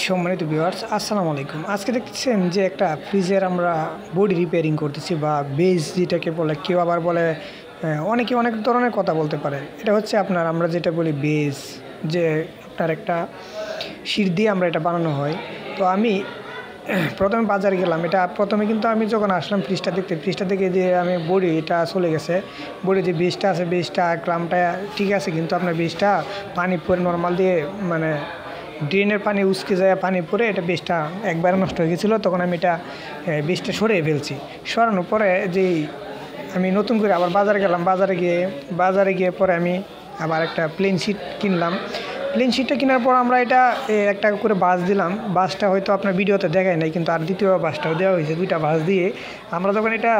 সম্মানিত ভিউয়ার্স আসসালামু আলাইকুম। আজকে দেখতেছেন যে একটা ফ্রিজের আমরা বডি রিপেয়ারিং করতেছি বা বেজ যেটাকে বলে, কেউ আবার বলে অনেকে অনেক ধরনের কথা বলতে পারে। এটা হচ্ছে আমরা যেটা বলি বেজ, যে আপনার একটা শির দিয়ে আমরা এটা বানানো হয়। তো আমি প্রথমে বাজারে গেলাম, এটা প্রথমে কিন্তু আমি যখন আসলাম ফ্রিজটা দেখে যে আমি বডি এটা চলে গেছে, বডি যে বেজটা আছে, বেজটা ক্লামটা ঠিক আছে, কিন্তু আপনার বেজটা পানি পরে নর্মাল দিয়ে মানে ড্রেনের পানি উসকে যায়, পানি পরে এটা বেজটা একবারে নষ্ট হয়ে গেছিলো। তখন আমি এটা বেজটা সরিয়ে ফেলছি। সরানোর পরে যেই আমি নতুন করে আবার বাজারে গেলাম, বাজারে গিয়ে পরে আমি আবার একটা প্লেন শিট কিনলাম। প্লেন শিটটা কেনার পর আমরা এটা একটা করে বাস দিলাম। বাসটা হয়তো আপনার ভিডিওতে দেখায় নাই, কিন্তু আর দ্বিতীয় বাসটাও দেওয়া হয়েছে। দুইটা বাস দিয়ে আমরা যখন এটা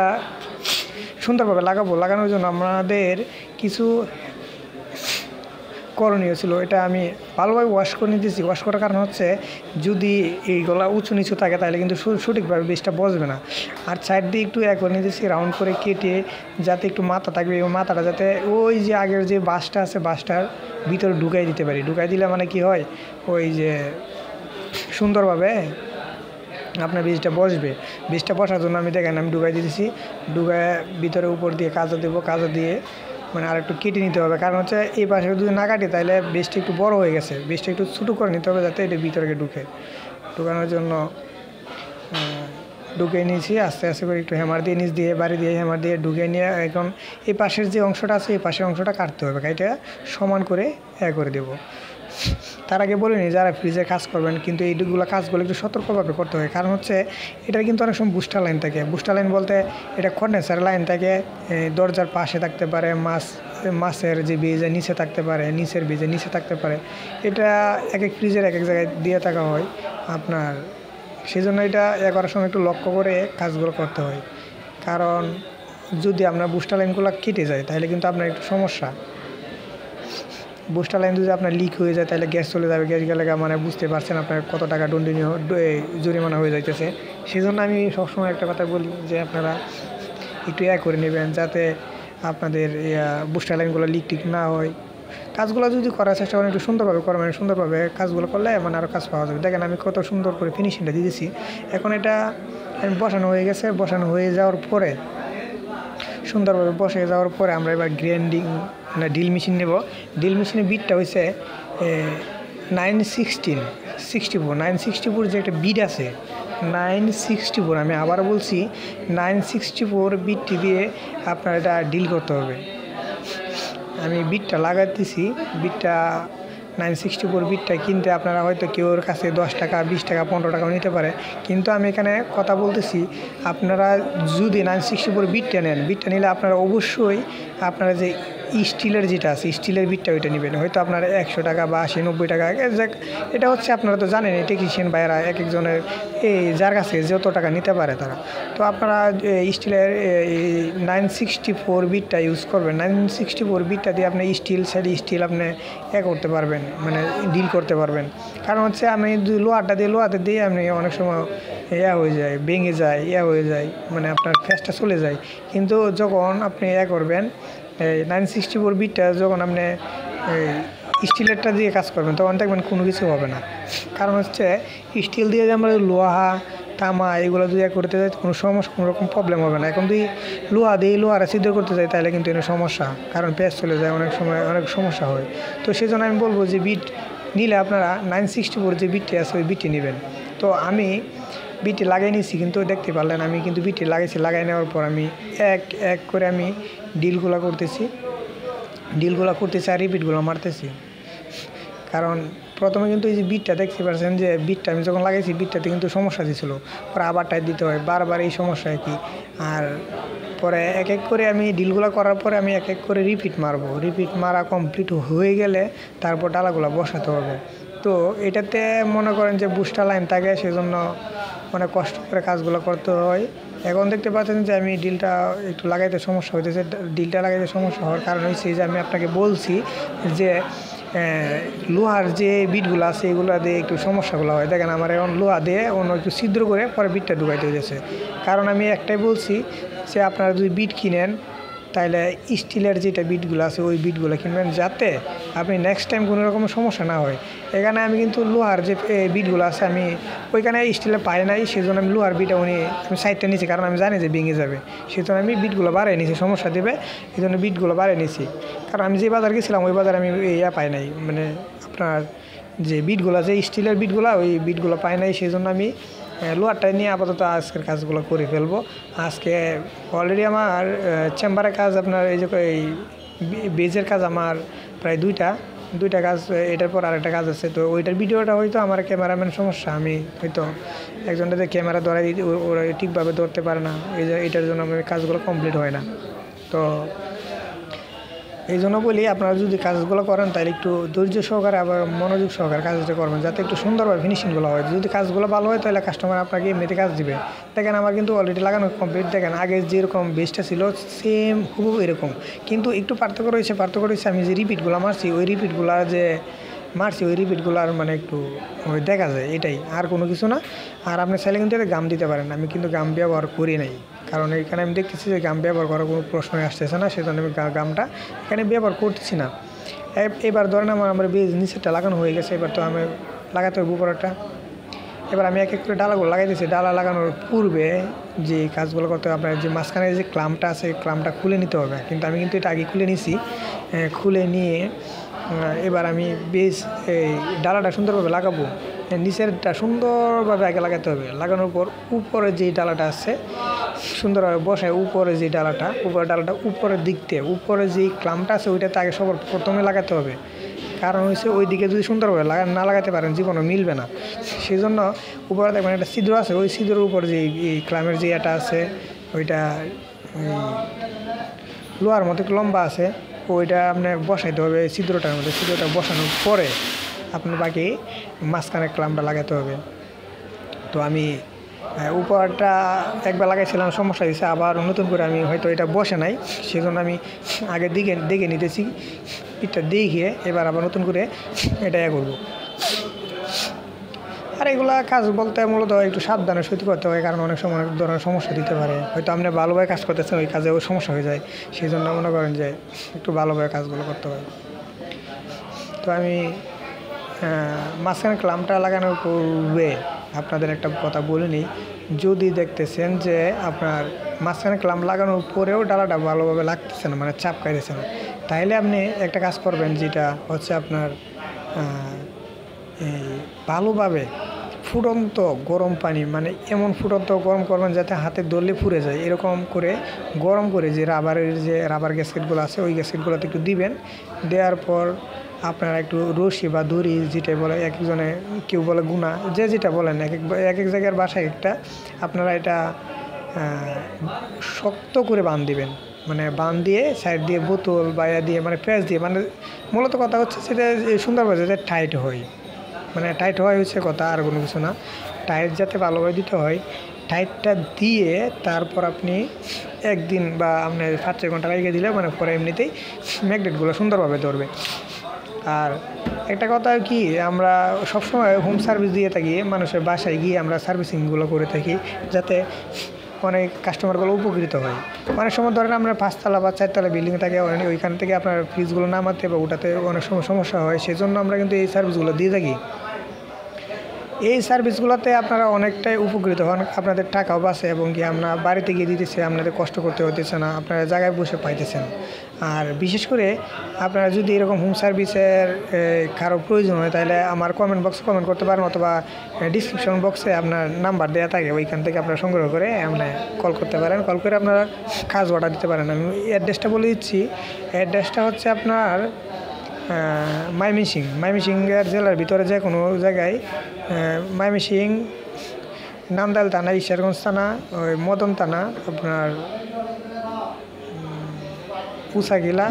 সুন্দরভাবে লাগানোর জন্য আমাদের কিছু করণীয় ছিল। এটা আমি ভালোভাবে ওয়াশ করে নিতেছি। ওয়াশ করার কারণ হচ্ছে, যদি এইগুলা উঁচু নিচু থাকে তাহলে কিন্তু সঠিকভাবে বেজটা বসবে না। আর সাইড দিয়ে একটু করে নিতেছি, রাউন্ড করে কেটে, যাতে একটু মাথা থাকবে, ওই মাথাটা যাতে ওই যে আগের যে বাসটা আছে বাসটার ভিতরে ঢুকাই দিতে পারি। ঢুকাই দিলে মানে কি হয়, ওই যে সুন্দরভাবে আপনার বীজটা বসবে। বীজটা বসার জন্য আমি দেখেন আমি ঢুকাই দিতেছি। ঢুকায় ভিতরে উপর দিয়ে কাজা দেবো, কাজা দিয়ে মানে আর একটু কেটে নিতে হবে। কারণ হচ্ছে এই পাশে যদি না কাটি তাহলে বীজটা একটু বড় হয়ে গেছে, বীজটা একটু ছোটো করে নিতে হবে যাতে এটা ভিতরে ঢুকানোর জন্য ঢুকিয়ে নিয়েছি। আস্তে আস্তে করে একটু হ্যামার দিয়ে নিচ দিয়ে বাড়ি দিয়ে হ্যামার দিয়ে ঢুকিয়ে নিয়ে এখন এই পাশের যে অংশটা আছে এই পাশের অংশটা কাটতে হবে। এটা সমান করে করে দেবো। তার আগে বলিনি যারা ফ্রিজে কাজ করবেন, কিন্তু এইগুলো কাজগুলো একটু সতর্কভাবে করতে হয়। কারণ হচ্ছে এটার কিন্তু অনেক সময় বুস্টার লাইন থাকে। বুস্টার লাইন বলতে এটা কন্ডেন্সার লাইন থাকে, দরজার পাশে থাকতে পারে, মাছের যে বীজের নিচে থাকতে পারে, নিচের বীজের নিচে থাকতে পারে। এটা এক এক ফ্রিজের এক এক জায়গায় দিয়ে থাকা হয় আপনার। সেই জন্য এটা করার সময় একটু লক্ষ্য করে কাজগুলো করতে হয়। কারণ যদি আপনার বুস্টার লাইনগুলো কেটে যায় তাহলে কিন্তু আপনার একটু সমস্যা। বুস্টার লাইন যদি আপনার লিক হয়ে যায় তাহলে গ্যাস চলে যাবে। গ্যাস গেলে মানে বুঝতে পারছেন আপনার কত টাকা দণ্ডনীয় জরিমানা হয়ে যাইতেছে। সেই জন্য আমি সবসময় একটা কথা বলি যে আপনারা একটু করে নেবেন, যাতে আপনাদের বুস্টার লাইনগুলো লিক টিক না হয়। কাজগুলো যদি করার চেষ্টা করেন একটু সুন্দরভাবে করবেন, সুন্দরভাবে কাজগুলো করলে মানে আরও কাজ পাওয়া যাবে। দেখেন আমি কত সুন্দর করে ফিনিশিংটা দিয়েছি। এখন এটা বসানো হয়ে গেছে। বসানো হয়ে যাওয়ার পরে সুন্দরভাবে বসে যাওয়ার পরে আমরা এবার গ্রাইন্ডিং ডিল মেশিন নেব। ডিল মেশিনের বিটটা হয়েছে 964 যে একটা বিট আছে 964, আমি আবার বলছি 964 বিটটি দিয়ে আপনার এটা ডিল করতে হবে। আমি বিটটা লাগাতেছি। বিটটা 964 বিটটা কিনতে আপনারা হয়তো কেউর কাছে 10 টাকা 20 টাকা 15 টাকাও নিতে পারে, কিন্তু আমি এখানে কথা বলতেছি আপনারা যদি 964 বিটটা নেন, বিটটা নিলে আপনারা অবশ্যই আপনারা যে স্টিলের যেটা আছে স্টিলের বিটটা ওইটা নেবেন। হয়তো আপনারা 100 টাকা বা 80-90 টাকা, এটা হচ্ছে আপনারা তো জানেন টেকনিশিয়ান ভাইয়েরা এক একজনের যার কাছে যত টাকা নিতে পারে তারা। তো আপনারা স্টিলের 964 বিটটা ইউজ করবেন। 964 বিটটা দিয়ে আপনি স্টিল আপনি করতে পারবেন, মানে ডিল করতে পারবেন। কারণ হচ্ছে আমি লোহাটা দিয়ে আপনি অনেক সময় হয়ে যায়, ভেঙে যায়, হয়ে যায়, মানে আপনার ফেসটা চলে যায়। কিন্তু যখন আপনি করবেন 964 বিটটা, যখন আপনি স্টিলেরটা দিয়ে কাজ করবেন তখন দেখবেন কোনো কিছু হবে না। কারণ হচ্ছে স্টিল দিয়ে যে আমরা লোহা তামা এগুলো যদি করতে যাই কোনো রকম প্রবলেম হবে না। এখন যদি লোহারা সিদ্ধ করতে যাই তাহলে কিন্তু এর সমস্যা, কারণ পেঁচ চলে যায়, অনেক সময় অনেক সমস্যা হয়। তো সেই জন্য আমি বলবো যে বিট নিলে আপনারা 964 যে বিটটি আছে ওই বিটটি নেবেন। তো আমি বিটটি লাগিয়ে নিয়েছি, কিন্তু দেখতে পারলেন আমি কিন্তু বিটটি লাগাই নেওয়ার পর আমি এক করে আমি ডিলগুলো করতেছি আর রিপিটগুলো মারতেছি। কারণ প্রথমে কিন্তু এই যে বিটটা দেখতে পাচ্ছেন যে বিটটা আমি যখন লাগাইছি বিটটাতে কিন্তু সমস্যা দিয়েছিল, পরে আবার টাইট দিতে হয়, বারবার এই সমস্যা কি। আর পরে এক করে আমি ডিলগুলো করার পরে আমি এক করে রিপিট মারা কমপ্লিট হয়ে গেলে তারপর ডালাগুলো বসাতে হবে। তো এটাতে মনে করেন যে বুস্টার লাইন থাকে, সেজন্য অনেক কষ্ট করে কাজগুলো করতে হয়। এখন দেখতে পাচ্ছেন যে আমি ডিলটা একটু লাগাইতে সমস্যা হইতেছে। ডিলটা লাগাইতে সমস্যা হওয়ার কারণ হচ্ছে যে আমি আপনাকে বলছি যে লোহার যে বিটগুলো আছে এগুলো দিয়ে একটু সমস্যাগুলো হয়। দেখেন আমার এখন লোহা দিয়ে অন্য একটু ছিদ্র করে পরে বিটটা ঢুকাইতে হয়েছে। কারণ আমি একটাই বলছি যে আপনারা যদি বিট কিনেন তাহলে স্টিলের যেটা বিটগুলো আছে ওই বিটগুলো কিনবেন, যাতে আপনি নেক্সট টাইম কোনো রকম সমস্যা না হয়। এখানে আমি কিন্তু লোহার যে বিটগুলো আছে আমি ওইখানে স্টিলের পাই নাই, সেই জন্য আমি লোহার বিটা আমি সাইডটা নিয়েছি, কারণ আমি জানি যে ভেঙে যাবে। সেই জন্য আমি বিটগুলো বাড়িয়ে নিয়েছি, সমস্যা দেবে এই জন্য বিটগুলো বাড়িয়ে নিয়েছি। কারণ আমি যে বাজার গেছিলাম ওই বাজারে আমি পাই নাই, মানে আপনার যে বিটগুলো যে স্টিলের বিটগুলো ওই বিটগুলো পাই নাই। সেই জন্য আমি লোহারটাই নিয়ে আপাতত আজকের কাজগুলো করে ফেলবো। আজকে অলরেডি আমার চেম্বারের কাজ, আপনার এই যে এই বেজের কাজ আমার প্রায় দুইটা কাজ, এটার পর আরেকটা কাজ আছে। তো ওইটার ভিডিওটা হয়তো আমার ক্যামেরাম্যান সমস্যা, আমি হয়তো একজনটাতে ক্যামেরা ধরাই দিই, ওরা ঠিকভাবে ধরতে পারে না, এটার জন্য আমার কাজগুলো কমপ্লিট হয় না। তো এই জন্য বলি, আপনারা যদি কাজগুলো করেন তাহলে একটু ধৈর্য সহকারে আবার মনোযোগ সহকারে কাজটা করবেন, যাতে একটু সুন্দরভাবে ফিনিশিংগুলো হয়। যদি কাজগুলো ভালো হয় তাহলে কাস্টমার আপনাকে এমনিতে কাজ দিবে। দেখেন আমার কিন্তু অলরেডি লাগানো কমপ্লিট। দেখেন আগে যেরকম বেসটা ছিল সেম হুবহু এরকম, কিন্তু একটু পার্থক্য রয়েছে। আমি যে রিপিটগুলো মারছি ওই রিপিটগুলার মানে একটু দেখা যায়, এটাই, আর কোনো কিছু না। আর আপনি চাইলে কিন্তু এটা গাম দিতে পারেন, আমি কিন্তু গাম ব্যবহার করি নাই, কারণ এখানে আমি দেখতেছি যে গাম ব্যবহার করার কোনো প্রশ্নই আসতেছে না, সেজন্য আমি গামটা এখানে ব্যবহার করতেছি না। এবার ধরেন আমার বেজ নিচেরটা লাগানো হয়ে গেছে, এবার তো আমি লাগাতে হবে উপরটা। এবার আমি এক এক করে ডালাগুলো লাগাইতেছি। ডালা লাগানোর পূর্বে যে কাজগুলো করতে হবে, আপনার যে মাঝখানে যে ক্লাম্পটা আছে ক্লাম্পটা খুলে নিতে হবে, কিন্তু আমি কিন্তু এটা আগে খুলে নিছি। খুলে নিয়ে এবার আমি বেশ এই ডালাটা সুন্দরভাবে লাগাবো। নিচেরটা সুন্দরভাবে আগে লাগাতে হবে। লাগানোর পর উপরে যে ডালাটা আছে সুন্দরভাবে বসায়, উপরের ডালাটা উপরের দিক থেকে উপরে যেই ক্লাম্পটা আছে ওইটাতে আগে সবার প্রথমে লাগাতে হবে। কারণ হচ্ছে ওই দিকে যদি সুন্দরভাবে না লাগাতে পারেন জীবনও মিলবে না। সেই জন্য উপরে দেখবেন একটা ছিদ্র আছে, ওই ছিদ্রের উপর যে এই ক্লামের যে এটা আছে ওইটা লোহার মতো লম্বা আছে, ওইটা আপনার বসাইতে হবে ছিদ্রটার মধ্যে। ছিদ্রটা বসানোর পরে আপনার বাকি মাঝখানে ক্লামটা লাগাতে হবে। তো আমি উপরটা একবার লাগাইছিলাম, সমস্যা হয়েছে, আবার নতুন করে আমি হয়তো এটা বসে নাই, সেজন্য আমি আগে দেখে নিতেছি পিঠটা দেখিয়ে এবার আবার নতুন করে এটা করবো। আর এগুলা কাজ বলতে মূলত একটু সাবধানে সত্যি করতে হয়, কারণ অনেক সময় অনেক ধরনের সমস্যা দিতে পারে। হয়তো আপনি ভালোভাবে কাজ করতেছেন, ওই কাজে ওই সমস্যা হয়ে যায়, সেই জন্য মনে করেন যে একটু ভালোভাবে কাজগুলো করতে হয়। তো আমি মাঝখানে ক্লাম্পটা লাগানোর পূর্বে আপনাদের একটা কথা বলে নিই, যদি দেখতেছেন যে আপনার মাঝখানে ক্লাম্প লাগানোর পরেও ডালাটা ভালোভাবে লাগতেছে না, মানে চাপ খাইতেছে না, তাহলে আপনি একটা কাজ করবেন, যেটা হচ্ছে আপনার এই ভালোভাবে ফুটন্ত গরম পানি, মানে এমন ফুটন্ত গরম করবেন যাতে হাতে ধরলে পুড়ে যায়, এরকম করে গরম করে যে রাবার গ্যাসকেটগুলো আছে ওই গ্যাসকেটগুলোতে একটু দিবেন। দেওয়ার পর আপনারা একটু রশি বা দড়ি, যেটা বলে এক একজনে, কেউ বলে গুনা, যে যেটা বলেন, এক এক জায়গার বাসায় একটা, আপনারা এটা শক্ত করে বাঁধ দিবেন, মানে বাঁধ দিয়ে সাইড দিয়ে বোতল বা দিয়ে মানে প্যাঁচ দিয়ে, মানে মূলত কথা হচ্ছে সেটা সুন্দরভাবে যাতে টাইট হয়, মানে টাইট হওয়া হচ্ছে কথা, আর কোনো কিছু না। টাইট যাতে ভালোভাবে দিতে হয়, টাইটটা দিয়ে তারপর আপনি একদিন বা আপনার 5-6 ঘন্টা রেখে দিলে মানে পরে এমনিতেই ম্যাগনেটগুলো সুন্দরভাবে ধরবে। আর একটা কথা কি, আমরা সবসময় হোম সার্ভিস দিয়ে থাকি, মানুষের বাসায় গিয়ে আমরা সার্ভিসিংগুলো করে থাকি, যাতে অনেক কাস্টমারগুলো উপকৃত হয়। অনেক সময় ধরেন আমরা 5তলা বা 4তলা বিল্ডিং থাকে, ওইখান থেকে আপনার ফ্রিজগুলো নামাতে বা ওটাতে অনেক সময় সমস্যা হয়, সেই জন্য আমরা কিন্তু এই সার্ভিসগুলো দিয়ে থাকি। এই সার্ভিসগুলোতে আপনারা অনেকটাই উপকৃত হন, আপনাদের টাকাও বাঁচে, এবং কি আমরা বাড়িতে গিয়ে দিতেছে, আপনাদের কষ্ট করতে হতেছে না, আপনারা জায়গায় বসে পাইতেছেন। আর বিশেষ করে আপনারা যদি এরকম হোম সার্ভিসের কারো প্রয়োজন হয়, তাহলে আমার কমেন্ট বক্সে কমেন্ট করতে পারেন, অথবা ডিসক্রিপশন বক্সে আপনার নাম্বার দেওয়া থাকে, ওইখান থেকে আপনারা সংগ্রহ করে আপনার কল করতে পারেন। কল করে আপনারা কাজ অর্ডার দিতে পারেন। আমি অ্যাড্রেসটা বলে দিচ্ছি। অ্যাড্রেসটা হচ্ছে আপনার ময়মনসিংহ জেলার ভিতরে যে কোনো জায়গায়, ময়মনসিংহ নান্দাইল থানা, ঈশ্বরগঞ্জ থানা, ওই মদন থানা, আপনার পুষাগিলা,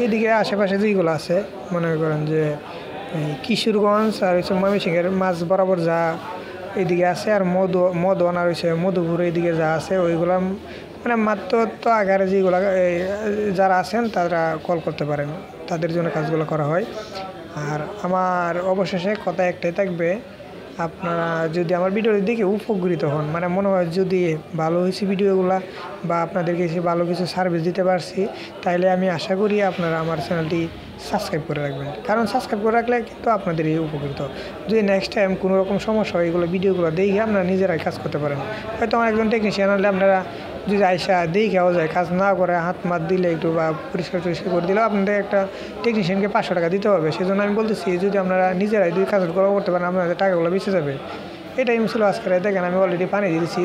এইদিকে আশেপাশে যেগুলো আছে, মনে করেন যে কিশোরগঞ্জ আর হচ্ছে ময়মনসিংহের মাঝ বরাবর যা এইদিকে আছে, আর মদন আর হচ্ছে মধুপুর এইদিকে যা আছে, ওইগুলো মানে মাত্র তো আগারে যেগুলো যারা আছেন তারা কল করতে পারেন, তাদের জন্য কাজগুলো করা হয়। আর আমার অবশেষে কথা একটাই থাকবে, আপনারা যদি আমার ভিডিওটি দেখে উপকৃত হন, মানে মনে হয় যদি ভালো হয়েছে ভিডিওগুলো বা আপনাদেরকে এসে ভালো কিছু সার্ভিস দিতে পারছি, তাইলে আমি আশা করি আপনারা আমার চ্যানেলটি সাবস্ক্রাইব করে রাখবেন। কারণ সাবস্ক্রাইব করে রাখলে কিন্তু আপনাদেরই উপকৃত। যদি নেক্সট টাইম কোনো রকম সমস্যা হয় এগুলো ভিডিওগুলো দেখে আপনারা নিজেরাই কাজ করতে পারেন। হয়তো আমার একজন টেকনিশিয়ান হলে আপনারা যদি আইসা দেখেও যায়, কাজ না করে হাত মাত দিলে একটু বা পরিষ্কার করে দিলেও আপনাদের একটা টেকনিশিয়ানকে 500 টাকা দিতে হবে। সেজন্য আমি বলতেছি যদি আপনারা নিজেরাই যদি কাজগুলো করতে পারেন আপনাদের টাকাগুলো বেঁচে যাবে। এটাই ছিল আজকের। দেখেন আমি অলরেডি পানি দিয়েছি,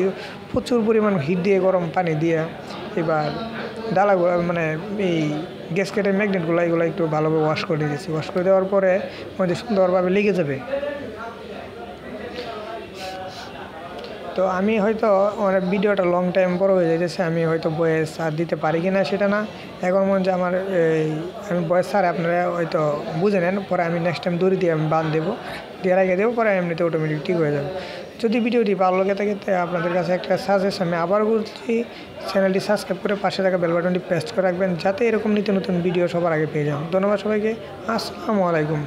প্রচুর পরিমাণ হিট দিয়ে গরম পানি দিয়ে এবার ডালাগুলো মানে এই গ্যাসকেটের ম্যাগনেটগুলো এগুলো একটু ভালোভাবে ওয়াশ করে দিয়েছি। ওয়াশ করে দেওয়ার পরে মধ্যে সুন্দরভাবে লেগে যাবে। তো আমি হয়তো অনেক ভিডিওটা লং টাইম বড় হয়ে যাইতেছে, আমি হয়তো ভয়েস আর দিতে পারি কি না সেটা না, এখন মনে হচ্ছে আমার আমি ভয়েস ছাড়া আপনারা হয়তো বুঝে নেন, পরে আমি নেক্সট টাইম দড়ি দিয়ে আমি বাঁধ দেবো, দিয়ে রেখে দেবো, পরে এমনিতে অটোমেটিক ঠিক হয়ে যাবে। যদি ভিডিওটি ভালো লাগে থাকে আপনাদের কাছে একটা সাজেশন আমি আবার বলছি, চ্যানেলটি সাবস্ক্রাইব করে পাশে থাকা বেল বাটনটি প্রেস করে রাখবেন যাতে এরকম নিত্য নতুন ভিডিও সবার আগে পেয়ে যান। ধন্যবাদ সবাইকে, আসসালামু আলাইকুম।